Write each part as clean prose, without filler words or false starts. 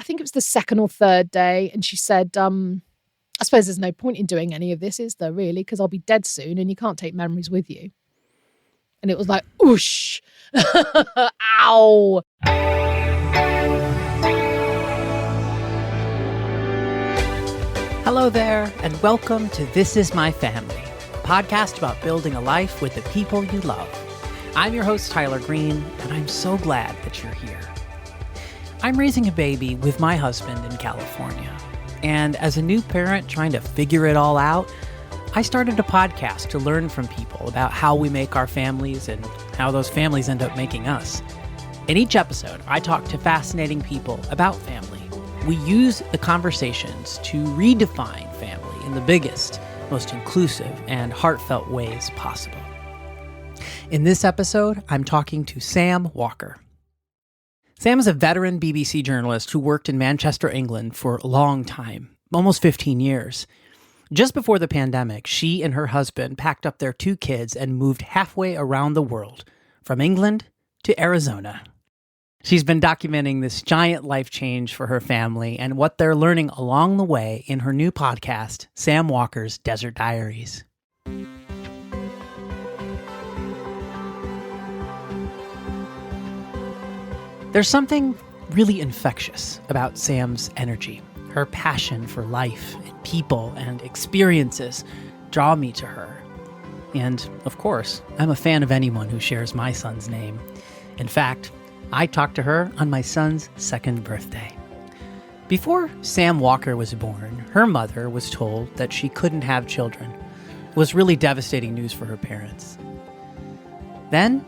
think it was the second or third day. And she said, I suppose there's no point in doing any of this, is there really? Because I'll be dead soon and you can't take memories with you. And it was like, oosh, ow. Hello there, and welcome to This Is My Family, a podcast about building a life with the people you love. I'm your host, Tyler Greene, and I'm so glad that you're here. I'm raising a baby with my husband in California, and as a new parent trying to figure it all out, I started a podcast to learn from people about how we make our families and how those families end up making us. In each episode, I talk to fascinating people about family. We use the conversations to redefine family in the biggest, most inclusive, and heartfelt ways possible. In this episode, I'm talking to Sam Walker. Sam is a veteran BBC journalist who worked in Manchester, England for a long time, almost 15 years. Just before the pandemic, she and her husband packed up their 2 kids and moved halfway around the world, from England to Arizona. She's been documenting this giant life change for her family and what they're learning along the way in her new podcast, Sam Walker's Desert Diaries. There's something really infectious about Sam's energy. Her passion for life and people and experiences draw me to her. And, of course, I'm a fan of anyone who shares my son's name. In fact, I talked to her on my son's 2nd birthday. Before Sam Walker was born, her mother was told that she couldn't have children. It was really devastating news for her parents. Then,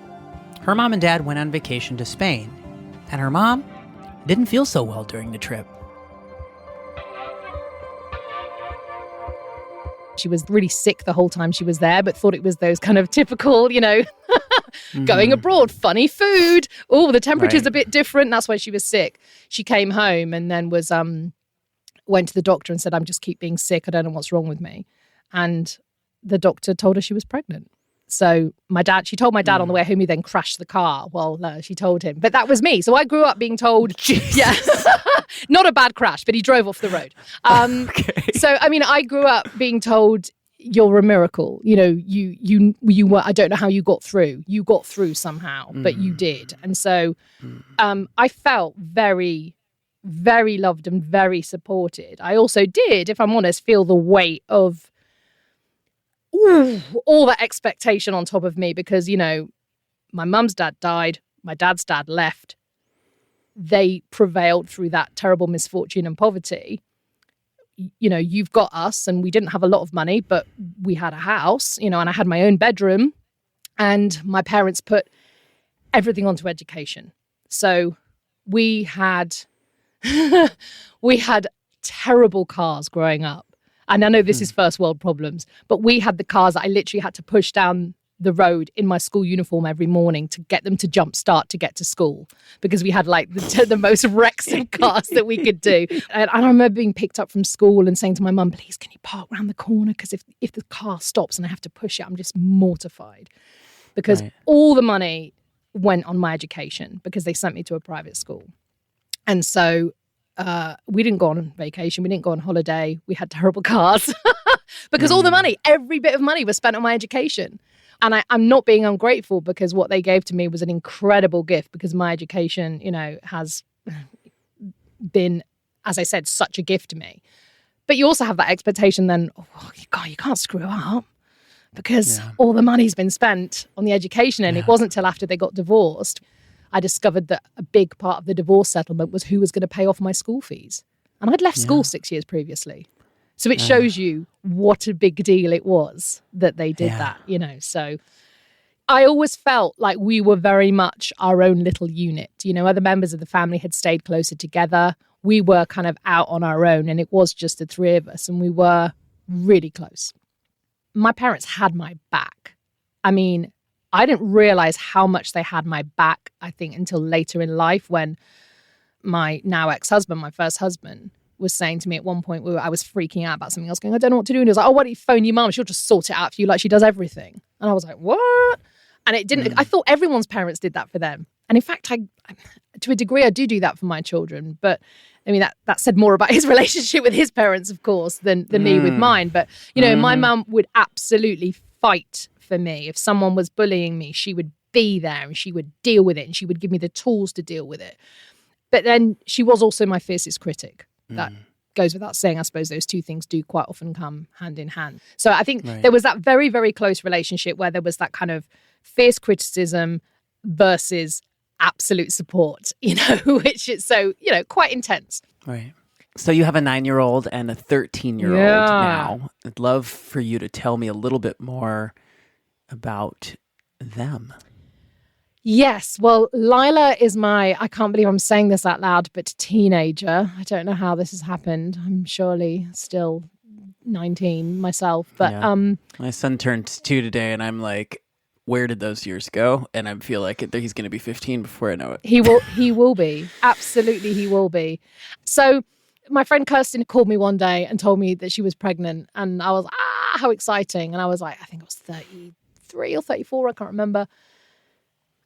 her mom and dad went on vacation to Spain, and her mom didn't feel so well during the trip. She was really sick the whole time she was there, but thought it was those kind of typical, going abroad, funny food. Oh, the temperature's a bit different. That's why she was sick. She came home and then went to the doctor and said, I'm just keep being sick. I don't know what's wrong with me. And the doctor told her she was pregnant. So she told my dad on the way home, he then crashed the car. Well, no, she told him. But that was me. So I grew up being told, yeah, not a bad crash, but he drove off the road. Okay. So, I grew up being told, you're a miracle. You were, I don't know how you got through. You got through somehow, but you did. And so I felt very, very loved and very supported. I also did, if I'm honest, feel the weight of all that expectation on top of me because, my mum's dad died, my dad's dad left. They prevailed through that terrible misfortune and poverty. You've got us, and we didn't have a lot of money, but we had a house, and I had my own bedroom, and my parents put everything onto education. So we had terrible cars growing up. And I know this is first world problems, but we had the cars that I literally had to push down the road in my school uniform every morning to get them to jump start to get to school because we had like the most Wrexham cars that we could do. And I remember being picked up from school and saying to my mum, please, can you park around the corner? Because if the car stops and I have to push it, I'm just mortified because all the money went on my education because they sent me to a private school. And so we didn't go on vacation. We didn't go on holiday. We had terrible cars because all the money, every bit of money was spent on my education. And I'm not being ungrateful because what they gave to me was an incredible gift because my education, has been, as I said, such a gift to me. But you also have that expectation then, you can't screw up because all the money's been spent on the education. And it wasn't till after they got divorced I discovered that a big part of the divorce settlement was who was going to pay off my school fees. And I'd left school 6 years previously. So it shows you what a big deal it was that they did that, So I always felt like we were very much our own little unit. Other members of the family had stayed closer together. We were kind of out on our own and it was just the 3 of us and we were really close. My parents had my back. I didn't realize how much they had my back, I think, until later in life when my now ex-husband, my first husband, was saying to me at one point, I was freaking out about something else, going, I don't know what to do. And he was like, why don't you phone your mum? She'll just sort it out for you like she does everything. And I was like, what? And it didn't, I thought everyone's parents did that for them. And in fact, I to a degree, I do that for my children. But I mean, that said more about his relationship with his parents, of course, than me with mine. But, my mum would absolutely fight for me. If someone was bullying me, she would be there and she would deal with it and she would give me the tools to deal with it. But then she was also my fiercest critic. That goes without saying. I suppose those two things do quite often come hand in hand. So I think there was that very, very close relationship where there was that kind of fierce criticism versus absolute support, which is so, quite intense. Right. So you have a 9-year-old and a 13-year-old now. I'd love for you to tell me a little bit more about them. Yes. Well, Lila is I can't believe I'm saying this out loud, but teenager. I don't know how this has happened. I'm surely still 19 myself. But my son turned 2 today and I'm like, where did those years go? And I feel like he's going to be 15 before I know it. He will be. Absolutely, he will be. So my friend Kirsten called me one day and told me that she was pregnant. And I was, how exciting. And I was like, I think I was 33 or 34. I can't remember.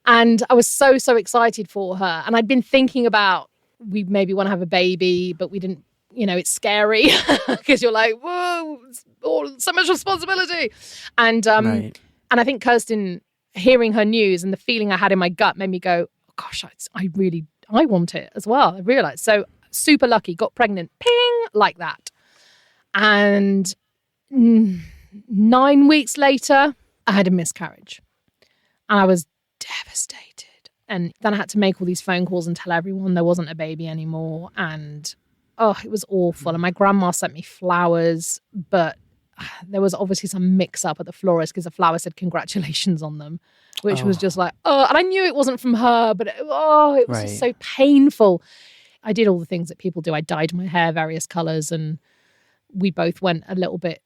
And I was so, so excited for her. And I'd been thinking about, we maybe want to have a baby, but we didn't, it's scary because you're like, whoa, so much responsibility. And and I think Kirsten, hearing her news and the feeling I had in my gut made me go, oh, gosh, I want it as well. I realized. So super lucky, got pregnant, ping, like that. And 9 weeks later, I had a miscarriage. And I was devastated. And then I had to make all these phone calls and tell everyone there wasn't a baby anymore. And it was awful. And my grandma sent me flowers, but there was obviously some mix up at the florist because the flower said congratulations on them, which was just like, and I knew it wasn't from her, but it was just so painful. I did all the things that people do. I dyed my hair various colors and we both went a little bit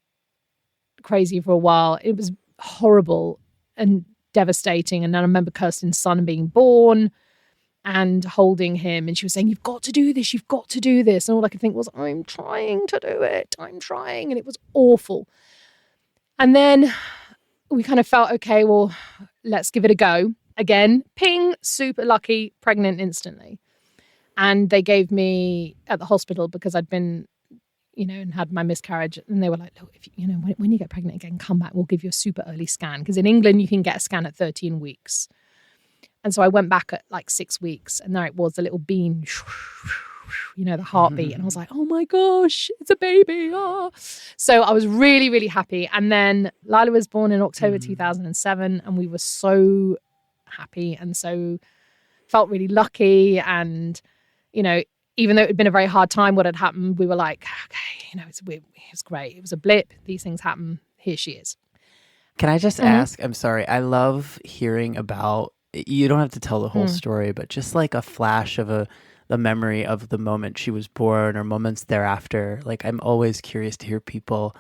crazy for a while. It was horrible and devastating. And then I remember Kirsten's son being born and holding him. And she was saying, you've got to do this. You've got to do this. And all I could think was, I'm trying to do it. I'm trying. And it was awful. And then we kind of felt, okay, well, let's give it a go. Again, ping, super lucky, pregnant instantly. And they gave me at the hospital because I'd been, and had my miscarriage. And they were like, look, if when you get pregnant again, come back. We'll give you a super early scan. Because in England, you can get a scan at 13 weeks. And so I went back at like 6 weeks. And there it was, the little bean, the heartbeat. And I was like, oh my gosh, it's a baby. Oh. So I was really, really happy. And then Lila was born in October 2007. And we were so happy and so felt really lucky. And, even though it had been a very hard time, what had happened, we were like, okay, it's great. It was a blip. These things happen. Here she is. Can I just ask? I'm sorry. I love hearing about, you don't have to tell the whole story, but just like a flash of the memory of the moment she was born or moments thereafter. Like, I'm always curious to hear people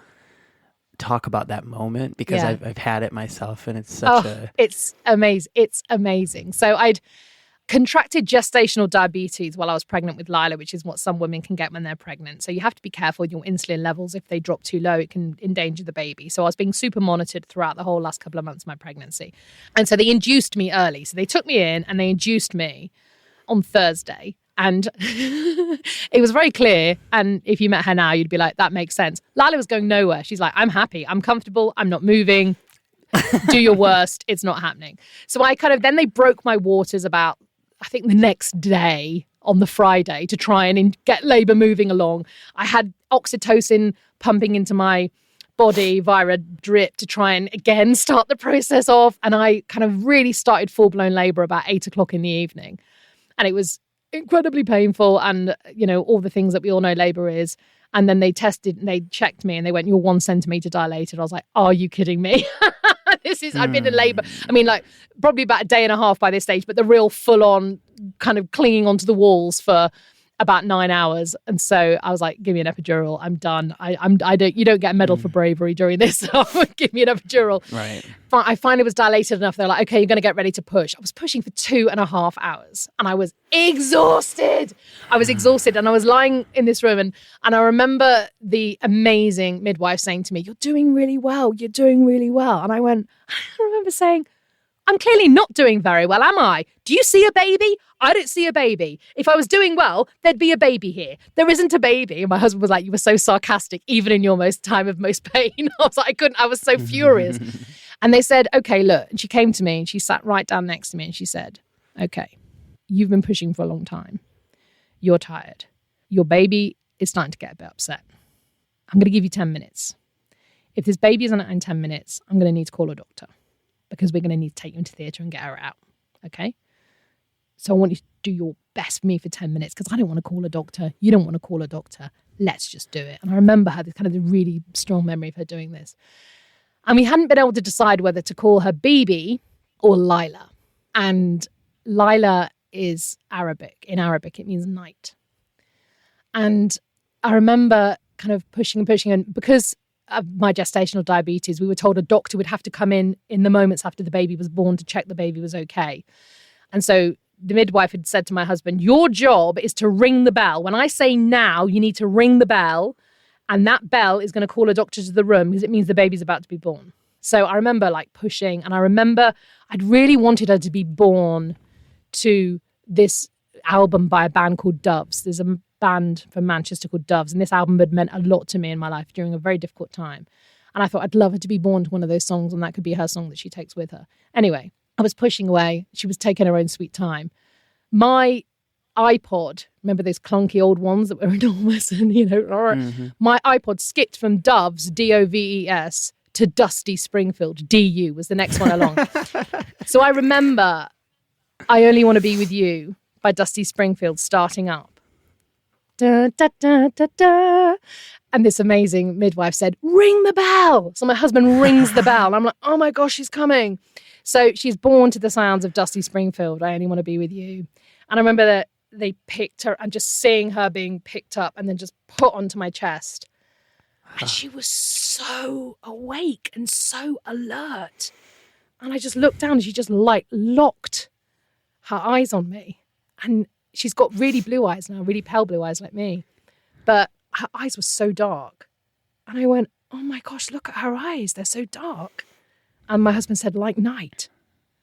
talk about that moment because I've had it myself and it's it's amazing. It's amazing. So I'd contracted gestational diabetes while I was pregnant with Lila, which is what some women can get when they're pregnant. So you have to be careful with your insulin levels. If they drop too low, it can endanger the baby. So I was being super monitored throughout the whole last couple of months of my pregnancy. And so they induced me early. So they took me in and they induced me on Thursday. And it was very clear. And if you met her now, you'd be like, that makes sense. Lila was going nowhere. She's like, I'm happy. I'm comfortable. I'm not moving. Do your worst. It's not happening. So then they broke my waters about, I think, the next day on the Friday to try and get labor moving along. I had oxytocin pumping into my body via a drip to try and, again, start the process off. And I kind of really started full-blown labor about 8 o'clock in the evening. And it was incredibly painful and, all the things that we all know labor is. And then they checked me and they went, you're 1 centimeter dilated. I was like, are you kidding me? I'd been in labor. I mean, like probably about a day and a half by this stage, but the real full on kind of clinging onto the walls for about 9 hours. And so I was like, give me an epidural. I'm done. You don't get a medal for bravery during this. So give me an epidural. Right. I finally was dilated enough. They're like, okay, you're going to get ready to push. I was pushing for 2.5 hours and I was exhausted. And I was lying in this room and I remember the amazing midwife saying to me, you're doing really well. You're doing really well. And I remember saying, I'm clearly not doing very well, am I? Do you see a baby? I don't see a baby. If I was doing well, there'd be a baby here. There isn't a baby. And my husband was like, you were so sarcastic, even in your most time of most pain. I was like, I was so furious. And they said, okay, look. And she came to me and she sat right down next to me and she said, okay, you've been pushing for a long time. You're tired. Your baby is starting to get a bit upset. I'm going to give you 10 minutes. If this baby isn't out in 10 minutes, I'm going to need to call a doctor because we're going to need to take you into theatre and get her out. Okay? So I want you to do your best for me for 10 minutes because I don't want to call a doctor. You don't want to call a doctor. Let's just do it. And I remember her, this kind of the really strong memory of her doing this. And we hadn't been able to decide whether to call her Bibi or Lila. And Lila is Arabic. In Arabic, it means night. And I remember kind of pushing and pushing. And because of my gestational diabetes, we were told a doctor would have to come in the moments after the baby was born to check the baby was okay. And so the midwife had said to my husband, your job is to ring the bell. When I say now, you need to ring the bell. And that bell is going to call a doctor to the room because it means the baby's about to be born. So I remember like pushing. And I remember I'd really wanted her to be born to this album by a band called Doves. There's a band from Manchester called Doves, and this album had meant a lot to me in my life during a very difficult time. And I thought I'd love her to be born to one of those songs, and that could be her song that she takes with her. Anyway, I was pushing away. She was taking her own sweet time. My iPod, remember those clunky old ones that were enormous, and my iPod skipped from Doves, Doves, to Dusty Springfield, DU was the next one along. So I remember I Only Want to Be With You by Dusty Springfield starting up. Da, da, da, da, da. And this amazing midwife said, ring the bell. So my husband rings the bell. I'm like, oh my gosh, she's coming. So she's born to the sounds of Dusty Springfield, I Only Want to Be With You. And I remember that they picked her and just seeing her being picked up and then just put onto my chest. And she was so awake and so alert. And I just looked down and she just like locked her eyes on me. And she's got really blue eyes now, really pale blue eyes like me. But her eyes were so dark. And I went, oh my gosh, look at her eyes. They're so dark. And my husband said, like night.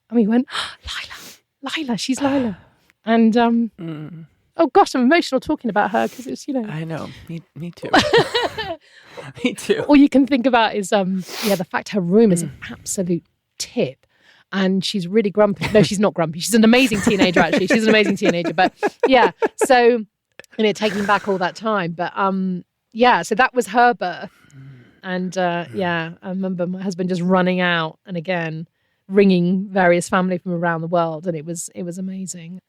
And we went, oh, Lila, she's Lila. And, oh gosh, I'm emotional talking about her because it's, I know, me too. Me too. All you can think about is, the fact her room is an absolute tip. And she's really grumpy. No, she's not grumpy. She's an amazing teenager, actually. She's an amazing teenager. But yeah, so, taking back all that time. But so that was her birth. And I remember my husband just running out and again, ringing various family from around the world. And it was amazing.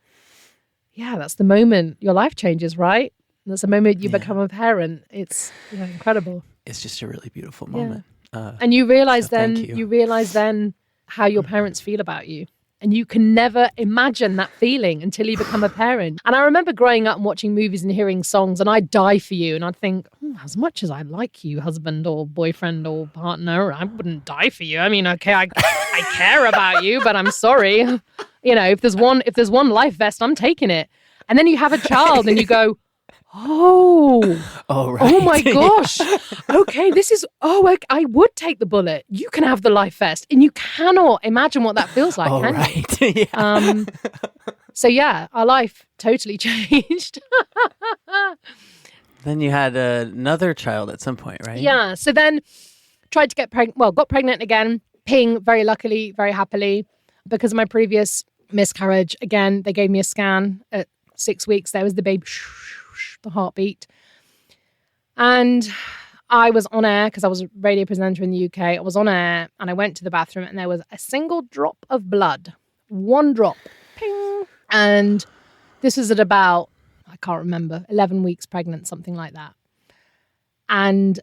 Yeah, that's the moment your life changes, right? That's the moment you become a parent. It's incredible. It's just a really beautiful moment. And you realize then how your parents feel about you. And you can never imagine that feeling until you become a parent. And I remember growing up and watching movies and hearing songs, and I'd die for you. And I'd think, as much as I like you, husband or boyfriend or partner, I wouldn't die for you. I mean, okay, I care about you, but I'm sorry. If there's one life vest, I'm taking it. And then you have a child and you go, oh, right. Oh my gosh. Okay, I would take the bullet. You can have the life vest. And you cannot imagine what that feels like, can right. you? Yeah. So yeah, our life totally changed. Then you had another child at some point, right? Yeah, so then tried to get pregnant, got pregnant again, peeing very luckily, very happily. Because of my previous miscarriage, again, they gave me a scan at 6 weeks. There was the baby, the heartbeat. And I was on air because I was a radio presenter in the UK. I was on air and I went to the bathroom and there was a single drop of blood. One drop. Ping. And this was at about, I can't remember, 11 weeks pregnant, something like that. And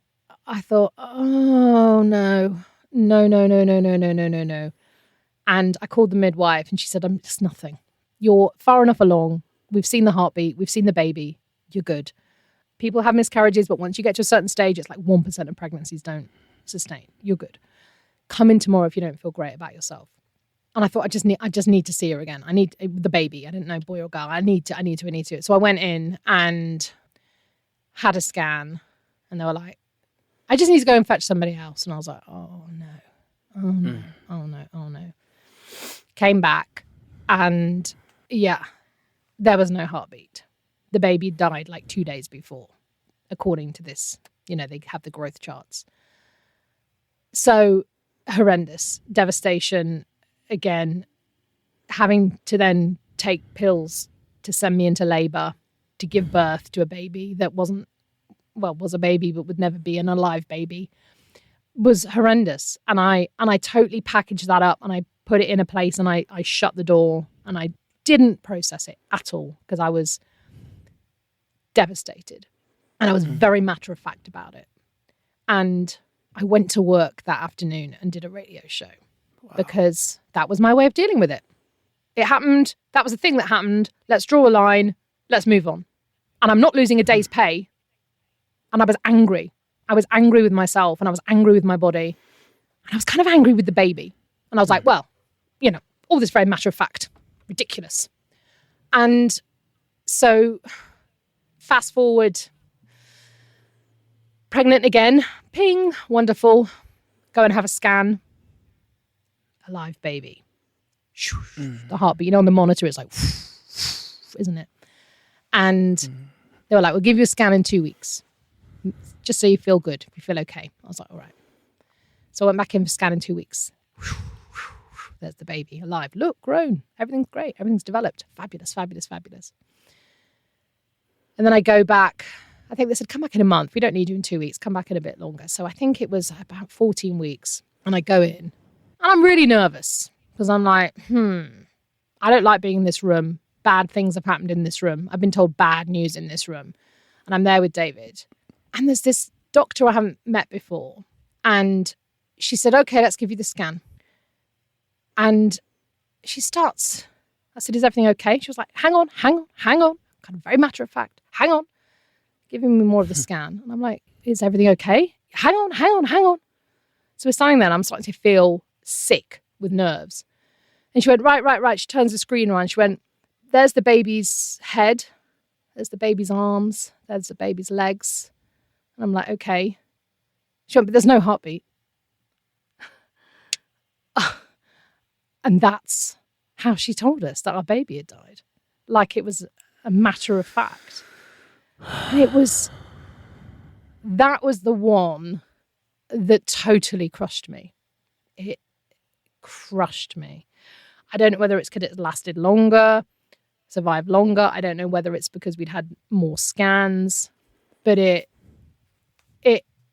I thought, oh, no. And I called the midwife and she said, it's nothing. You're far enough along. We've seen the heartbeat. We've seen the baby. You're good. People have miscarriages, but once you get to a certain stage, it's like 1% of pregnancies don't sustain. You're good. Come in tomorrow if you don't feel great about yourself. And I thought, I just need to see her again. I need the baby. I didn't know boy or girl. I need to. So I went in and had a scan and they were like, I just need to go and fetch somebody else. And I was like, oh no. Came back and there was no heartbeat. The baby died like 2 days before, according to this. They have the growth charts. So horrendous, devastation. Again, having to then take pills to send me into labor to give birth to a baby that was a baby but would never be an alive baby was horrendous. And I totally packaged that up and I put it in a place and I shut the door and I didn't process it at all because I was devastated and I was very matter of fact about it. And I went to work that afternoon and did a radio show because that was my way of dealing with it. It happened. That was the thing that happened. Let's draw a line. Let's move on. And I'm not losing a day's pay. And I was angry. I was angry with myself and I was angry with my body. And I was kind of angry with the baby. And I was like, well, all this very matter of fact, ridiculous. And so fast forward, pregnant again, ping, wonderful. Go and have a scan. Alive baby. The heartbeat, on the monitor, it's like, isn't it? And they were like, we'll give you a scan in 2 weeks. Just so you feel good, if you feel okay. I was like, all right. So I went back in for scan in 2 weeks. There's the baby, alive. Look, grown. Everything's great. Everything's developed. Fabulous, fabulous, fabulous. And then I go back. I think they said, come back in a month. We don't need you in 2 weeks. Come back in a bit longer. So I think it was about 14 weeks. And I go in. And I'm really nervous. Because I'm like, I don't like being in this room. Bad things have happened in this room. I've been told bad news in this room. And I'm there with David. And there's this doctor I haven't met before. And she said, okay, let's give you the scan. And she starts. I said, is everything okay? She was like, hang on. Kind of very matter of fact. Hang on. Giving me more of the scan. And I'm like, is everything okay? Hang on. So we're standing there and I'm starting to feel sick with nerves. And she went, right. She turns the screen around. She went, there's the baby's head. There's the baby's arms. There's the baby's legs. And I'm like, okay. She went, but there's no heartbeat. And that's how she told us that our baby had died. Like it was a matter of fact. And that was the one that totally crushed me. It crushed me. I don't know whether it's because it lasted longer, survived longer. I don't know whether it's because we'd had more scans, but it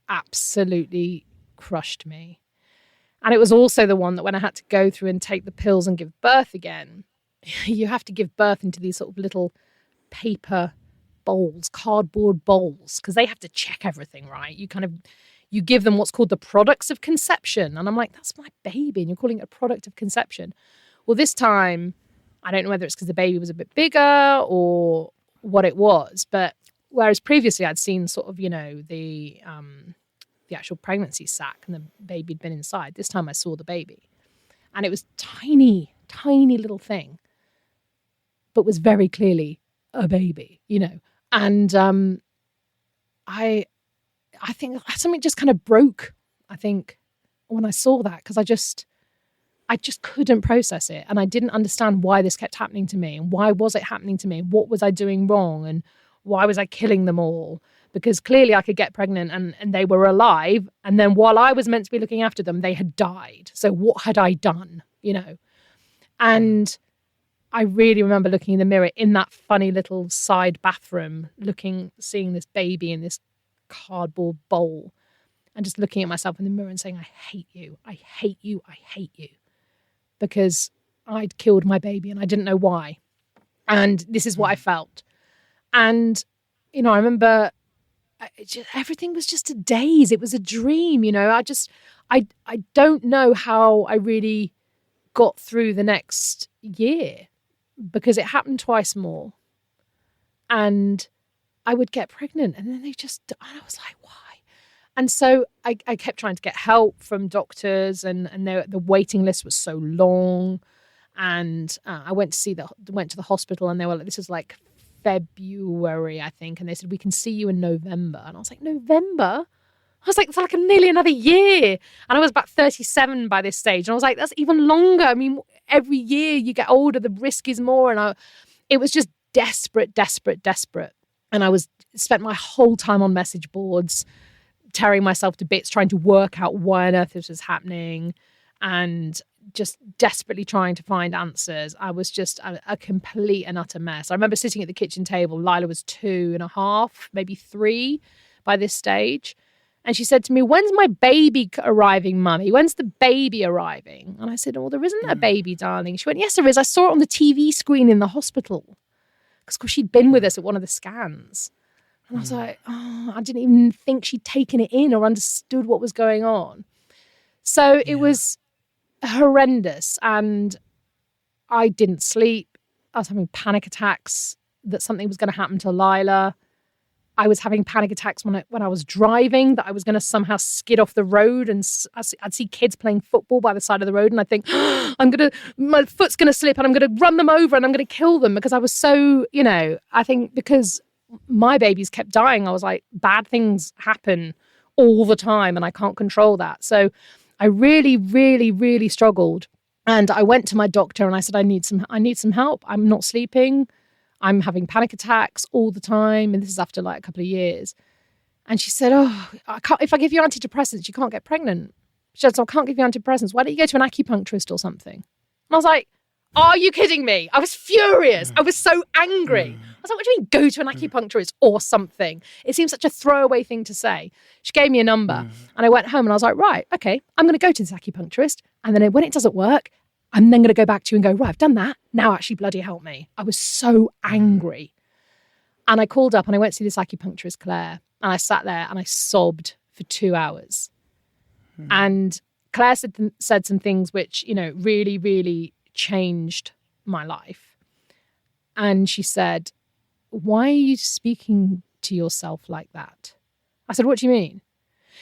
absolutely crushed me. And it was also the one that when I had to go through and take the pills and give birth again, you have to give birth into these sort of little paper bowls, cardboard bowls, because they have to check everything, right? You give them what's called the products of conception. And I'm like, that's my baby. And you're calling it a product of conception. Well, this time, I don't know whether it's because the baby was a bit bigger or what it was. But whereas previously I'd seen sort of, the actual pregnancy sac and the baby had been inside. This time I saw the baby. And it was tiny, tiny little thing. But was very clearly a baby, And I think something just kind of broke, I think, when I saw that, because I just couldn't process it. And I didn't understand why this kept happening to me. And why was it happening to me? What was I doing wrong? And why was I killing them all? Because clearly I could get pregnant and they were alive. And then while I was meant to be looking after them, they had died. So what had I done, And I really remember looking in the mirror in that funny little side bathroom, seeing this baby in this cardboard bowl and just looking at myself in the mirror and saying, I hate you. I hate you. I hate you. Because I'd killed my baby and I didn't know why. And this is what I felt. And, I remember everything was just a daze. It was a dream, I don't know how I really got through the next year because it happened twice more. And I would get pregnant and then I was like, why? And so I kept trying to get help from doctors and the waiting list was so long. And I went to the hospital and they were like, this is like February, I think. And they said, we can see you in November. And I was like, November? I was like, it's like nearly another year. And I was about 37 by this stage. And I was like, that's even longer. I mean, every year you get older, the risk is more. And it was just desperate. And I spent my whole time on message boards, tearing myself to bits, trying to work out why on earth this was happening, and just desperately trying to find answers. I was just a complete and utter mess. I remember sitting at the kitchen table. Lila was 2.5, maybe 3 by this stage. And she said to me, "When's my baby arriving, Mummy? When's the baby arriving?" And I said, "Oh, there isn't a baby, darling." She went, "Yes, there is. I saw it on the TV screen in the hospital." Because, of course, she'd been with us at one of the scans. And I was like, oh, I didn't even think she'd taken it in or understood what was going on. So it was horrendous. And I didn't sleep. I was having panic attacks that something was going to happen to Lila. I was having panic attacks when I was driving, that I was going to somehow skid off the road, and I'd see kids playing football by the side of the road, and I'd think, my foot's going to slip and I'm going to run them over and I'm going to kill them, because I was so, I think because my babies kept dying, I was like, bad things happen all the time and I can't control that. So I really, really, really struggled. And I went to my doctor and I said, I need some help. I'm not sleeping. I'm having panic attacks all the time. And this is after like a couple of years. And she said, if I give you antidepressants, you can't get pregnant. She said, so I can't give you antidepressants. Why don't you go to an acupuncturist or something? And I was like, are you kidding me? I was furious. I was so angry. I was like, what do you mean go to an acupuncturist or something? It seems such a throwaway thing to say. She gave me a number and I went home and I was like, right, okay, I'm going to go to this acupuncturist. And then when it doesn't work, I'm then going to go back to you and go, right, I've done that. Now actually bloody help me. I was so angry. And I called up and I went to see this acupuncturist, Claire, and I sat there and I sobbed for 2 hours. And Claire said some things which, really, really changed my life. And she said, why are you speaking to yourself like that? I said, what do you mean?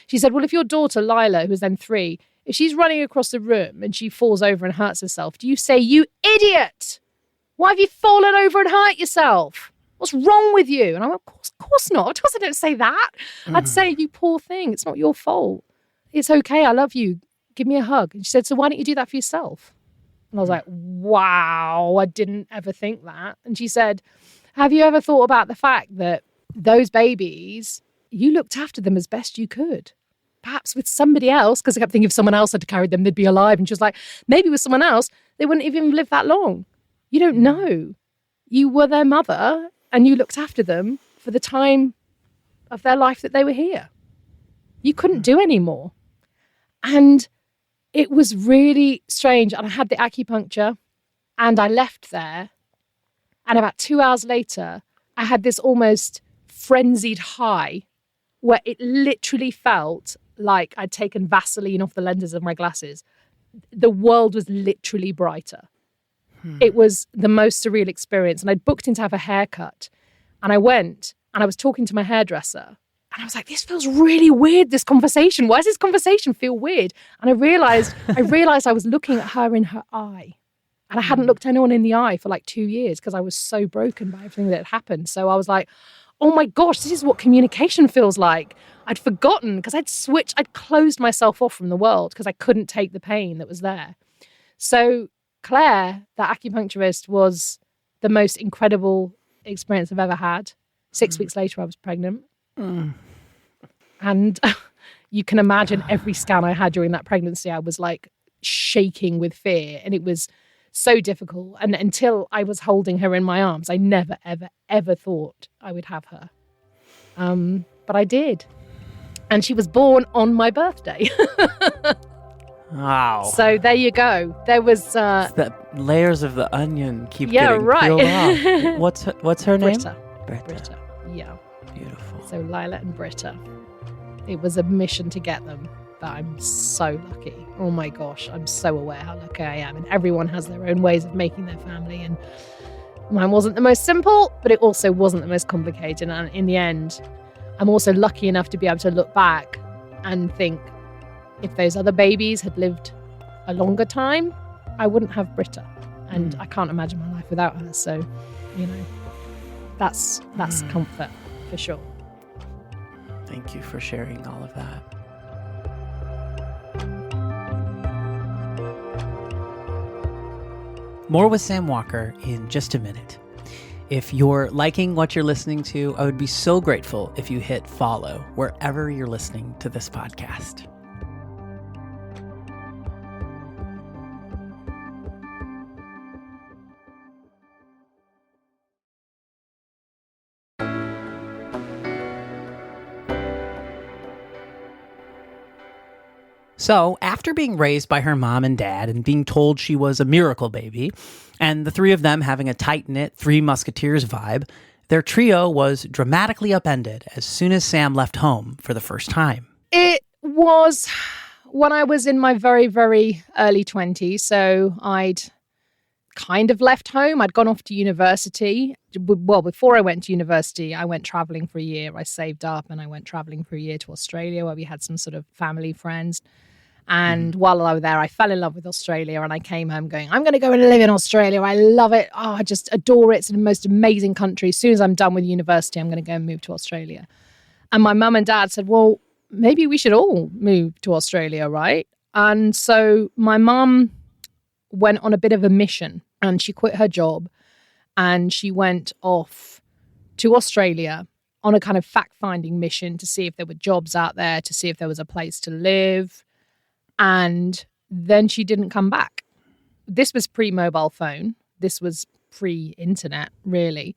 She said, well, if your daughter, Lila, who was then 3, if she's running across the room and she falls over and hurts herself, do you say, you idiot? Why have you fallen over and hurt yourself? What's wrong with you? And I went, of course not. Of course I don't say that. I'd say, you poor thing. It's not your fault. It's okay. I love you. Give me a hug. And she said, so why don't you do that for yourself? And I was like, wow, I didn't ever think that. And she said, have you ever thought about the fact that those babies, you looked after them as best you could? Perhaps with somebody else, because I kept thinking if someone else had carried them, they'd be alive. And she was like, maybe with someone else, they wouldn't even live that long. You don't know. You were their mother and you looked after them for the time of their life that they were here. You couldn't do any more. And it was really strange. And I had the acupuncture and I left there. And about 2 hours later, I had this almost frenzied high where it literally felt like I'd taken Vaseline off the lenses of my glasses. The world was literally brighter. It was the most surreal experience. And I'd booked in to have a haircut. And I went and I was talking to my hairdresser. And I was like, this feels really weird, this conversation. Why does this conversation feel weird? And I realized I was looking at her in her eye. And I hadn't looked anyone in the eye for like 2 years because I was so broken by everything that had happened. So I was like, oh my gosh, this is what communication feels like. I'd forgotten because I'd closed myself off from the world because I couldn't take the pain that was there. So Claire, that acupuncturist, was the most incredible experience I've ever had. 6 weeks later, I was pregnant. And you can imagine every scan I had during that pregnancy, I was like shaking with fear. And it was so difficult. And until I was holding her in my arms, I never, ever, ever thought I would have her. But I did. And she was born on my birthday. Wow. So there you go. There was... the layers of the onion keep getting peeled off. What's her name? Britta. Yeah. Beautiful. So Lila and Britta. It was a mission to get them. But I'm so lucky. Oh my gosh, I'm so aware how lucky I am. And everyone has their own ways of making their family. And mine wasn't the most simple, but it also wasn't the most complicated. And in the end, I'm also lucky enough to be able to look back and think, if those other babies had lived a longer time, I wouldn't have Britta. And I can't imagine my life without her. So, that's comfort for sure. Thank you for sharing all of that. More with Sam Walker in just a minute. If you're liking what you're listening to, I would be so grateful if you hit follow wherever you're listening to this podcast. So, after being raised by her mom and dad and being told she was a miracle baby, and the three of them having a tight-knit Three Musketeers vibe, their trio was dramatically upended as soon as Sam left home for the first time. It was when I was in my very, very early 20s, so I'd kind of left home. I'd gone off to university. Well, before I went to university, I went traveling for a year. I saved up and I went traveling for a year to Australia where we had some sort of family friends. And while I was there, I fell in love with Australia and I came home going, I'm going to go and live in Australia. I love it. Oh, I just adore it. It's the most amazing country. As soon as I'm done with university, I'm going to go and move to Australia. And my mum and dad said, well, maybe we should all move to Australia, right? And so my mum went on a bit of a mission and she quit her job and she went off to Australia on a kind of fact-finding mission to see if there were jobs out there, to see if there was a place to live. And then she didn't come back. This was pre-mobile phone. This was pre-internet, really.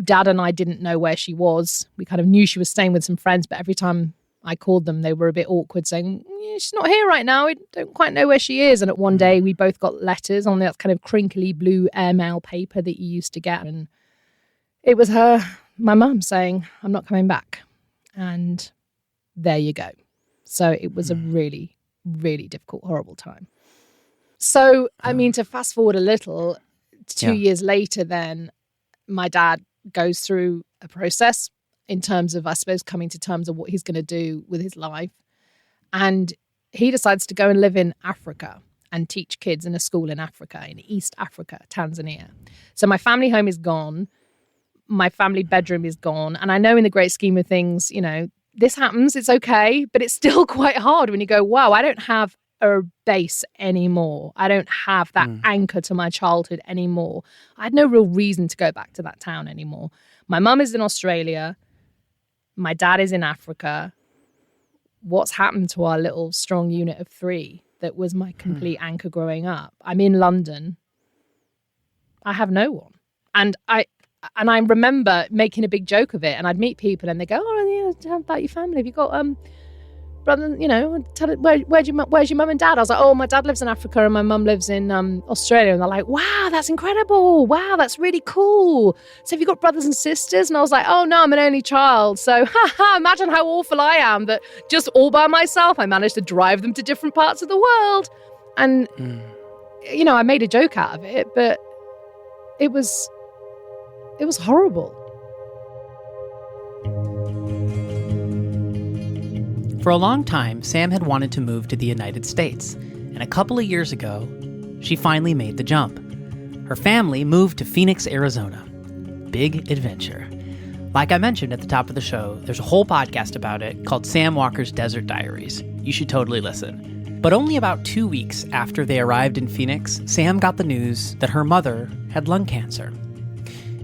Dad and I didn't know where she was. We kind of knew she was staying with some friends, but every time I called them, they were a bit awkward, saying, she's not here right now. We don't quite know where she is. And at one day, we both got letters on that kind of crinkly blue airmail paper that you used to get. And it was my mum, saying, I'm not coming back. And there you go. So it was a really, really difficult, horrible time. So, I mean, to fast forward a little, 2 years later, then my dad goes through a process in terms of, I suppose, coming to terms of what he's going to do with his life. And he decides to go and live in Africa and teach kids in a school in Africa, in East Africa, Tanzania. So my family home is gone. My family bedroom is gone. And I know in the great scheme of things, you know, this happens, it's okay, but it's still quite hard when you go, wow, I don't have a base anymore. I don't have that anchor to my childhood anymore. I had no real reason to go back to that town anymore. My mum is in Australia. My dad is in Africa. What's happened to our little strong unit of three that was my complete anchor growing up? I'm in London. I have no one. And I remember making a big joke of it, and I'd meet people and they go, oh, yeah, tell about your family. Have you got brother, you know, tell it, where's your mum and dad? I was like, oh, my dad lives in Africa and my mum lives in Australia. And they're like, wow, that's incredible. Wow, that's really cool. So have you got brothers and sisters? And I was like, oh, no, I'm an only child. So imagine how awful I am that just all by myself, I managed to drive them to different parts of the world. And, you know, I made a joke out of it, but it was horrible. For a long time, Sam had wanted to move to the United States, and a couple of years ago, she finally made the jump. Her family moved to Phoenix, Arizona. Big adventure. Like I mentioned at the top of the show, there's a whole podcast about it called Sam Walker's Desert Diaries. You should totally listen. But only about 2 weeks after they arrived in Phoenix, Sam got the news that her mother had lung cancer.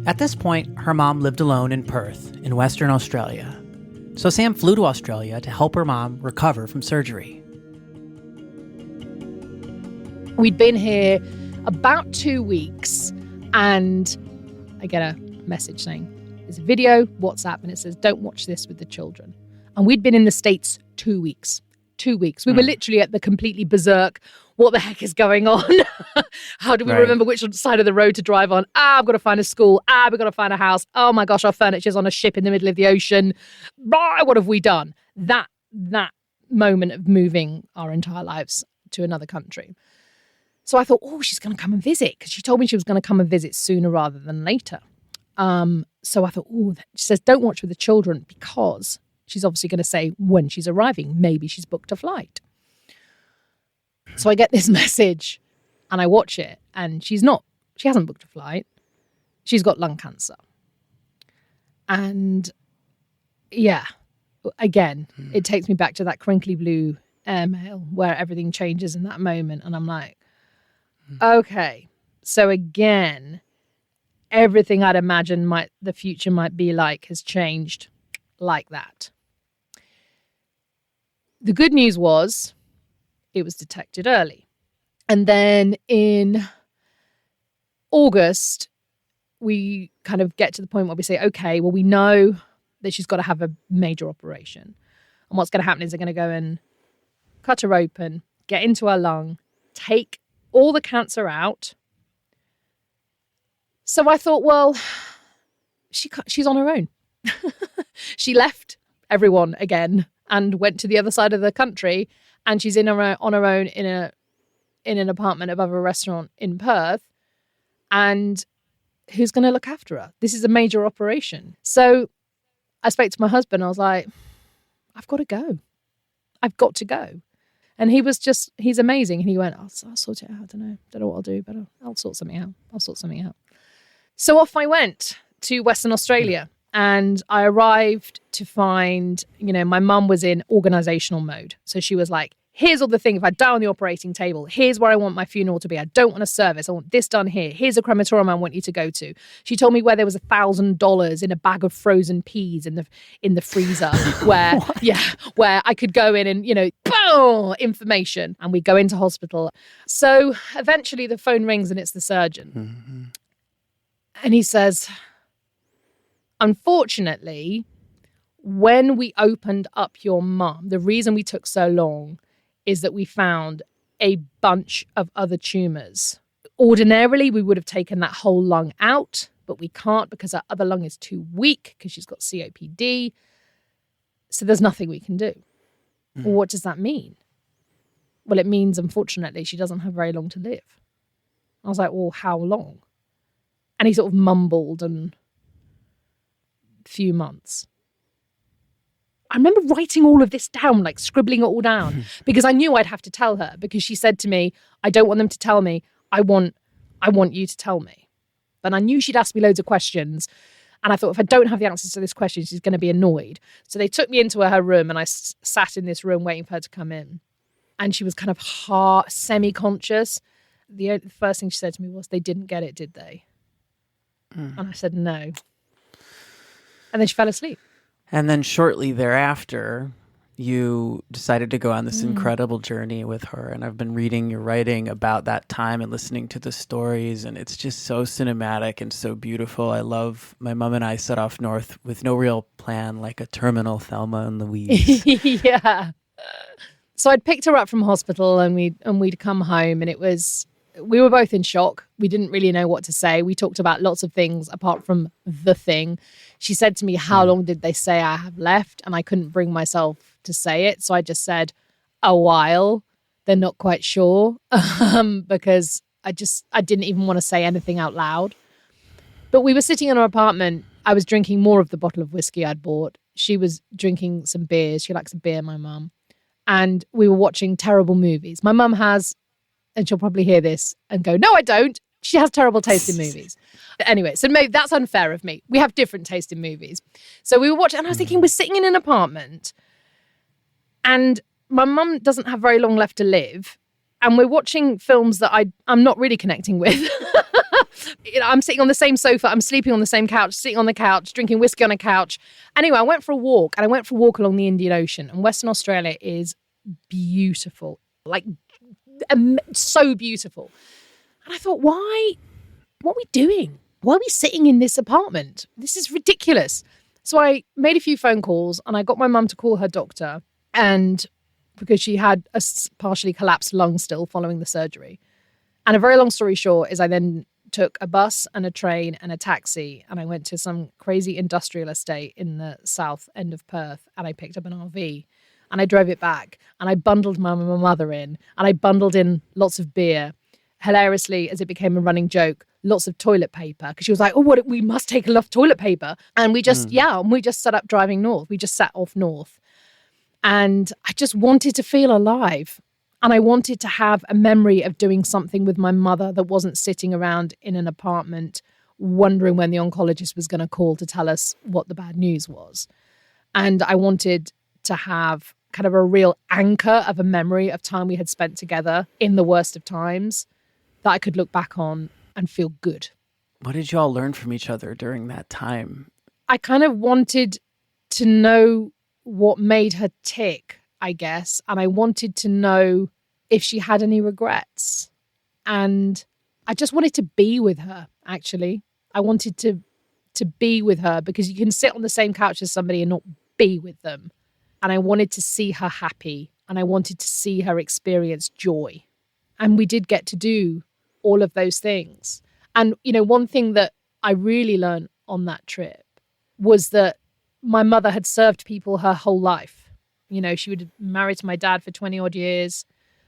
At this point, her mom lived alone in Perth, in Western Australia. So Sam flew to Australia to help her mom recover from surgery. We'd been here about 2 weeks, and I get a message saying, there's a video, WhatsApp, and it says, don't watch this with the children. And we'd been in the States 2 weeks. 2 weeks. We were literally at the completely berserk, what the heck is going on? How do we remember which side of the road to drive on? I've got to find a school. We've got to find a house. Oh my gosh, our furniture's on a ship in the middle of the ocean. What have we done? That moment of moving our entire lives to another country. So I thought, oh, she's going to come and visit, because she told me she was going to come and visit sooner rather than later. So I thought, oh, she says, don't watch with the children, because she's obviously going to say when she's arriving, maybe she's booked a flight. So I get this message and I watch it, and she hasn't booked a flight. She's got lung cancer. And yeah, again, it takes me back to that crinkly blue airmail where everything changes in that moment. And I'm like, okay. So again, everything I'd imagined the future might be like has changed like that. The good news was it was detected early. And then in August, we kind of get to the point where we say, okay, well, we know that she's got to have a major operation. And what's going to happen is they're going to go and cut her open, get into her lung, take all the cancer out. So I thought, well, she's on her own. She left everyone again and went to the other side of the country, and she's on her own in an apartment above a restaurant in Perth. And who's going to look after her? This is a major operation. So I spoke to my husband. I was like, I've got to go. I've got to go. And he's amazing. And he went, I'll sort it out. I don't know what I'll do, but I'll sort something out. So off I went to Western Australia, and I arrived to find, my mum was in organizational mode. So she was like, here's all the things. If I die on the operating table, here's where I want my funeral to be. I don't want a service. I want this done here. Here's a crematorium I want you to go to. She told me where there was $1,000 in a bag of frozen peas in the freezer where I could go in and, boom, information. And we go into hospital. So eventually the phone rings and it's the surgeon. Mm-hmm. And he says, unfortunately, when we opened up your mum, the reason we took so long is that we found a bunch of other tumours. Ordinarily, we would have taken that whole lung out, but we can't because her other lung is too weak because she's got COPD. So there's nothing we can do. Well, what does that mean? Well, it means, unfortunately, she doesn't have very long to live. I was like, well, how long? And he sort of mumbled and few months. I remember writing all of this down, like scribbling it all down, because I knew I'd have to tell her, because she said to me, I don't want them to tell me. I want you to tell me. And I knew she'd ask me loads of questions. And I thought, if I don't have the answers to this question, she's going to be annoyed. So they took me into her room, and I sat in this room waiting for her to come in. And she was kind of semi-conscious. The first thing she said to me was, they didn't get it, did they? And I said, no. And then she fell asleep. And then shortly thereafter, you decided to go on this incredible journey with her. And I've been reading your writing about that time and listening to the stories. And it's just so cinematic and so beautiful. I love, my mom and I set off north with no real plan, like a terminal Thelma and Louise. Yeah. So I'd picked her up from hospital, and we'd come home, and we were both in shock. We didn't really know what to say. We talked about lots of things apart from the thing. She said to me, how long did they say I have left? And I couldn't bring myself to say it. So I just said, a while. They're not quite sure because I didn't even want to say anything out loud. But we were sitting in our apartment. I was drinking more of the bottle of whiskey I'd bought. She was drinking some beers. She likes a beer, my mum. And we were watching terrible movies. My mum has, and she'll probably hear this and go, no, I don't. She has terrible taste in movies. Anyway, so maybe that's unfair of me. We have different taste in movies. So we were watching, and I was thinking, we're sitting in an apartment, and my mum doesn't have very long left to live, and we're watching films that I'm not really connecting with. I'm sitting on the same sofa, I'm sleeping on the same couch, sitting on the couch, drinking whiskey on a couch. Anyway, I went for a walk, and I went for a walk along the Indian Ocean, and Western Australia is beautiful, like so beautiful. And I thought, what are we doing? Why are we sitting in this apartment? This is ridiculous. So I made a few phone calls, and I got my mum to call her doctor, and because she had a partially collapsed lung still following the surgery. And a very long story short is I then took a bus and a train and a taxi, and I went to some crazy industrial estate in the south end of Perth, and I picked up an RV, and I drove it back, and I bundled my mother in, and I bundled in lots of beer. Hilariously, as it became a running joke, lots of toilet paper, because she was like, oh, we must take enough toilet paper. And we just set up driving north. We just sat off north. And I just wanted to feel alive. And I wanted to have a memory of doing something with my mother that wasn't sitting around in an apartment wondering when the oncologist was going to call to tell us what the bad news was. And I wanted to have kind of a real anchor of a memory of time we had spent together in the worst of times that I could look back on and feel good. What did you all learn from each other during that time? I kind of wanted to know what made her tick, I guess. And I wanted to know if she had any regrets. And I just wanted to be with her, actually. I wanted to be with her because you can sit on the same couch as somebody and not be with them. And I wanted to see her happy and I wanted to see her experience joy. And we did get to do all of those things. And, you know, one thing that I really learned on that trip was that my mother had served people her whole life. You know, she would have married to my dad for 20 odd years,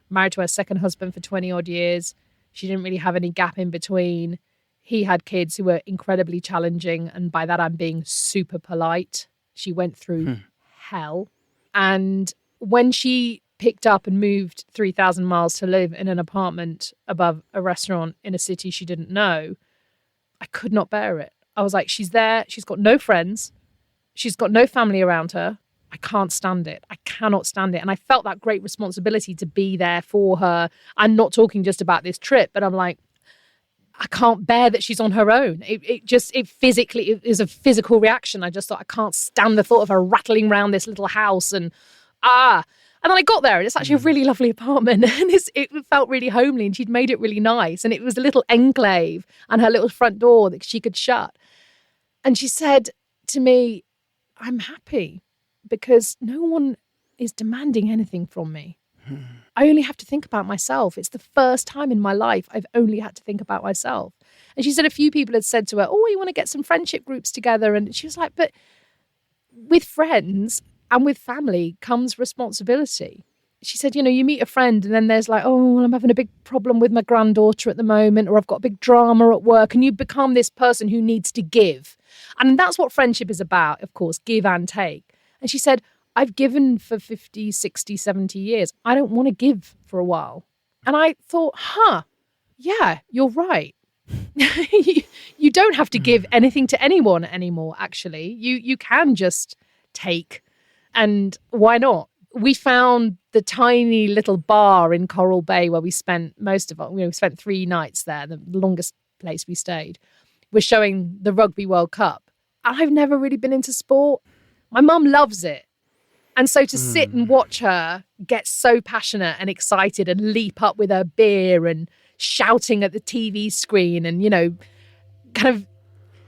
married to her second husband for 20 odd years. She didn't really have any gap in between. He had kids who were incredibly challenging. And by that, I'm being super polite. She went through hell. And when she picked up and moved 3,000 miles to live in an apartment above a restaurant in a city she didn't know, I could not bear it. I was like, she's there. She's got no friends. She's got no family around her. I can't stand it. I cannot stand it. And I felt that great responsibility to be there for her. I'm not talking just about this trip, but I'm like, I can't bear that she's on her own. It physically, it is a physical reaction. I just thought, I can't stand the thought of her rattling around this little house and And then I got there and it's actually a really lovely apartment and it felt really homely and she'd made it really nice. And it was a little enclave and her little front door that she could shut. And she said to me, I'm happy because no one is demanding anything from me. I only have to think about myself. It's the first time in my life I've only had to think about myself. And she said a few people had said to her, oh, you want to get some friendship groups together? And she was like, but with friends and with family comes responsibility. She said, you know, you meet a friend and then there's like, oh, well, I'm having a big problem with my granddaughter at the moment, or I've got a big drama at work. And you become this person who needs to give. And that's what friendship is about, of course, give and take. And she said, I've given for 50, 60, 70 years. I don't want to give for a while. And I thought, yeah, you're right. You don't have to give anything to anyone anymore, actually. You can just take. And why not? We found the tiny little bar in Coral Bay where we spent most of it. We spent 3 nights there, the longest place we stayed. We're showing the Rugby World Cup. I've never really been into sport. My mum loves it. And so to sit and watch her get so passionate and excited and leap up with her beer and shouting at the TV screen and, you know, kind of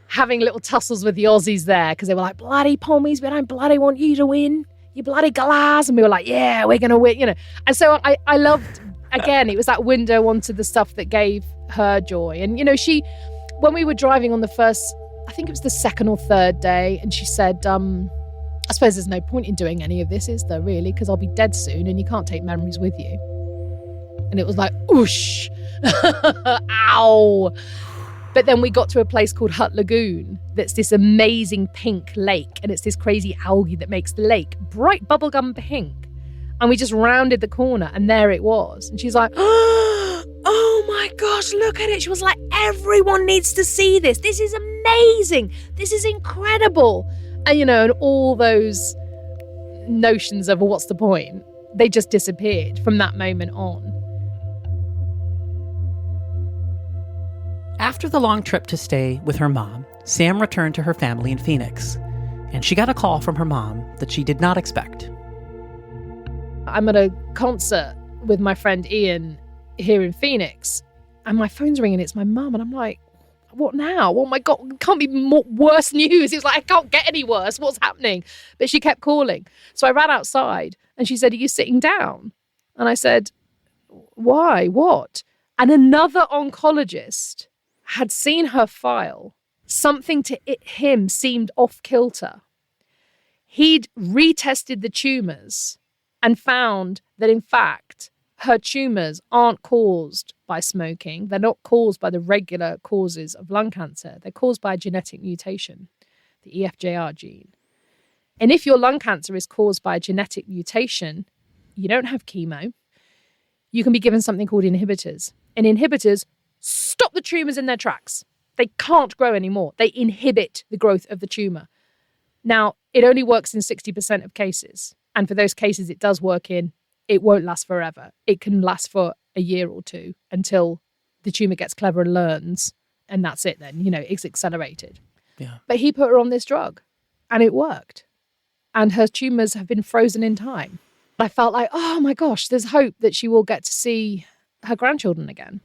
having little tussles with the Aussies there because they were like, bloody pommies, we don't bloody want you to win. You bloody galahs. And we were like, yeah, we're going to win, you know. And so I loved, again, it was that window onto the stuff that gave her joy. And, you know, when we were driving on the first, I think it was the second or third day, and she said, I suppose there's no point in doing any of this, is there really? Because I'll be dead soon and you can't take memories with you. And it was like, oosh, ow. But then we got to a place called Hut Lagoon that's this amazing pink lake. And it's this crazy algae that makes the lake bright bubblegum pink. And we just rounded the corner and there it was. And she's like, oh my gosh, look at it. She was like, everyone needs to see this. This is amazing. This is incredible. And, you know, and all those notions of, well, what's the point? They just disappeared from that moment on. After the long trip to stay with her mom, Sam returned to her family in Phoenix, and she got a call from her mom that she did not expect. I'm at a concert with my friend Ian here in Phoenix, and my phone's ringing. It's my mum, and I'm like, what now? Oh my God, it can't be worse news. It was like, I can't get any worse. What's happening? But she kept calling. So I ran outside and she said, are you sitting down? And I said, why? What? And another oncologist had seen her file. Something to him seemed off kilter. He'd retested the tumours and found that in fact, her tumours aren't caused by smoking. They're not caused by the regular causes of lung cancer. They're caused by a genetic mutation, the EFJR gene. And if your lung cancer is caused by a genetic mutation, you don't have chemo. You can be given something called inhibitors. And inhibitors stop the tumours in their tracks. They can't grow anymore. They inhibit the growth of the tumour. Now, it only works in 60% of cases. And for those cases it does work in, it won't last forever. It can last for a year or two until the tumor gets clever and learns. And that's it then, it's accelerated. Yeah. But he put her on this drug and it worked. And her tumors have been frozen in time. I felt like, oh my gosh, there's hope that she will get to see her grandchildren again.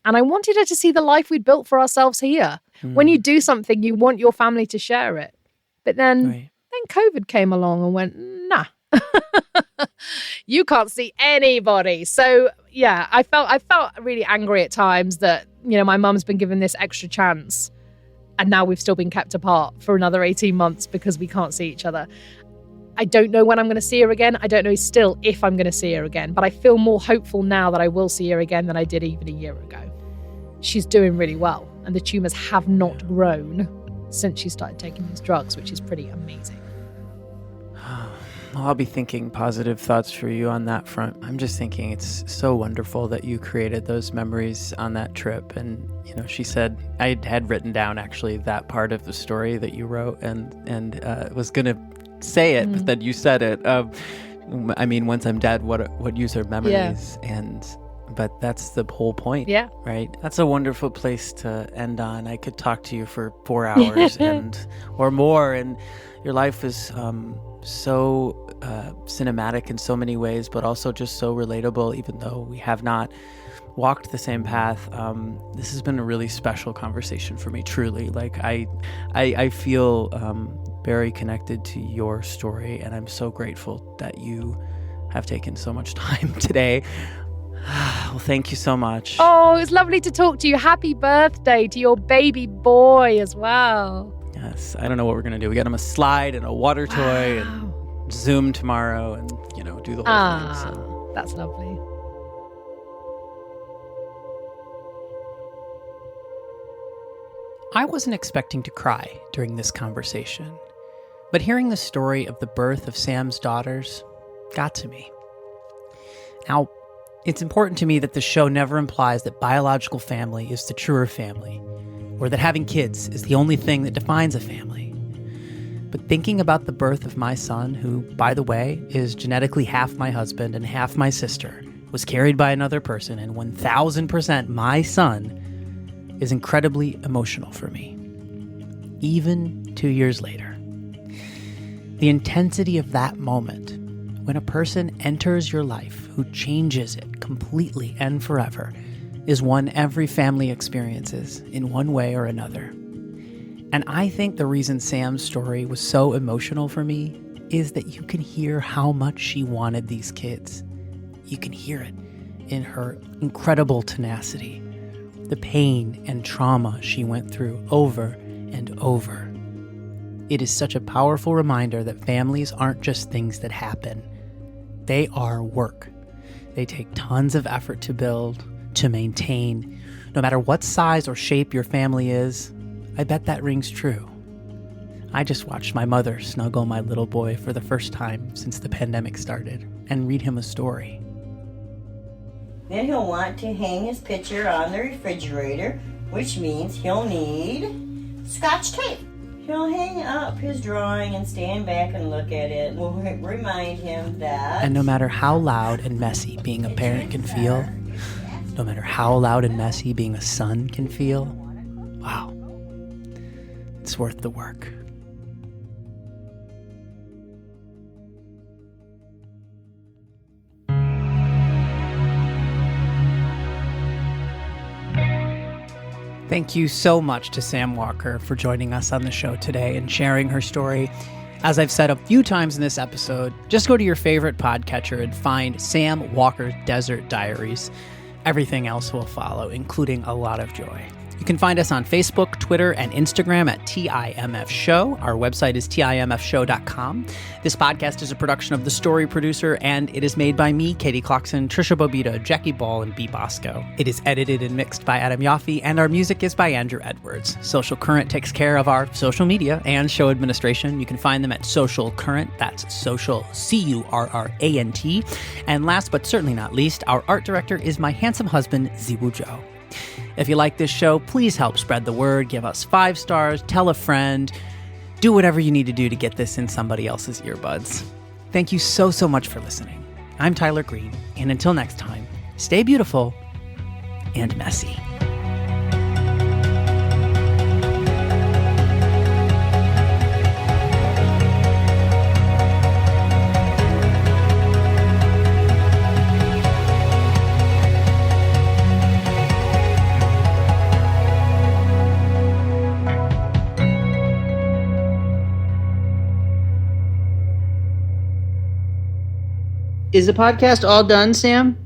And I wanted her to see the life we'd built for ourselves here. When you do something, you want your family to share it. But then COVID came along and went, nah, you can't see anybody. So yeah, I felt really angry at times that, my mum's been given this extra chance and now we've still been kept apart for another 18 months because we can't see each other. I don't know when I'm going to see her again. I don't know still if I'm going to see her again, but I feel more hopeful now that I will see her again than I did even a year ago. She's doing really well and the tumors have not grown since she started taking these drugs, which is pretty amazing. I'll be thinking positive thoughts for you on that front. I'm just thinking it's so wonderful that you created those memories on that trip. And, she said, I had written down actually that part of the story that you wrote and was going to say it, but then you said it. Once I'm dead, what use are memories? Yeah. But that's the whole point, right? That's a wonderful place to end on. I could talk to you for 4 hours or more, and your life is so cinematic in so many ways, but also just so relatable, even though we have not walked the same path. This has been a really special conversation for me, truly. Like I feel very connected to your story, and I'm so grateful that you have taken so much time today. Well, thank you so much. Oh, it was lovely to talk to you. Happy birthday to your baby boy as well. Yes, I don't know what we're going to do. We got him a slide and a water toy and Zoom tomorrow and, do the whole thing. So. That's lovely. I wasn't expecting to cry during this conversation, but hearing the story of the birth of Sam's daughters got to me. Now, it's important to me that the show never implies that biological family is the truer family, or that having kids is the only thing that defines a family. But thinking about the birth of my son, who, by the way, is genetically half my husband and half my sister, was carried by another person, and 1000% my son, is incredibly emotional for me. Even 2 years later. The intensity of that moment, when a person enters your life who changes it completely and forever, is one every family experiences in one way or another. And I think the reason Sam's story was so emotional for me is that you can hear how much she wanted these kids. You can hear it in her incredible tenacity, the pain and trauma she went through over and over. It is such a powerful reminder that families aren't just things that happen. They are work. They take tons of effort to build, to maintain. No matter what size or shape your family is, I bet that rings true. I just watched my mother snuggle my little boy for the first time since the pandemic started and read him a story. Then he'll want to hang his picture on the refrigerator, which means he'll need Scotch tape. He'll hang up his drawing and stand back and look at it. We'll remind him that... And no matter how loud and messy being a parent can feel, no matter how loud and messy being a son can feel, wow, it's worth the work. Thank you so much to Sam Walker for joining us on the show today and sharing her story. As I've said a few times in this episode, just go to your favorite podcatcher and find Sam Walker Desert Diaries. Everything else will follow, including a lot of joy. You can find us on Facebook, Twitter, and Instagram at TIMF Show. Our website is timfshow.com. This podcast is a production of The Story Producer, and it is made by me, Katie Clarkson, Trisha Bobita, Jackie Ball, and B. Bosco. It is edited and mixed by Adam Yaffe, and our music is by Andrew Edwards. Social Current takes care of our social media and show administration. You can find them at Social Current. That's social, Currant. And last but certainly not least, our art director is my handsome husband, Ziwu Zhou. If you like this show, please help spread the word. Give us 5 stars, tell a friend, Do whatever you need to do to get this in somebody else's earbuds. Thank you so, so much for listening. I'm Tyler Greene, and until next time, stay beautiful and messy. Is the podcast all done, Sam?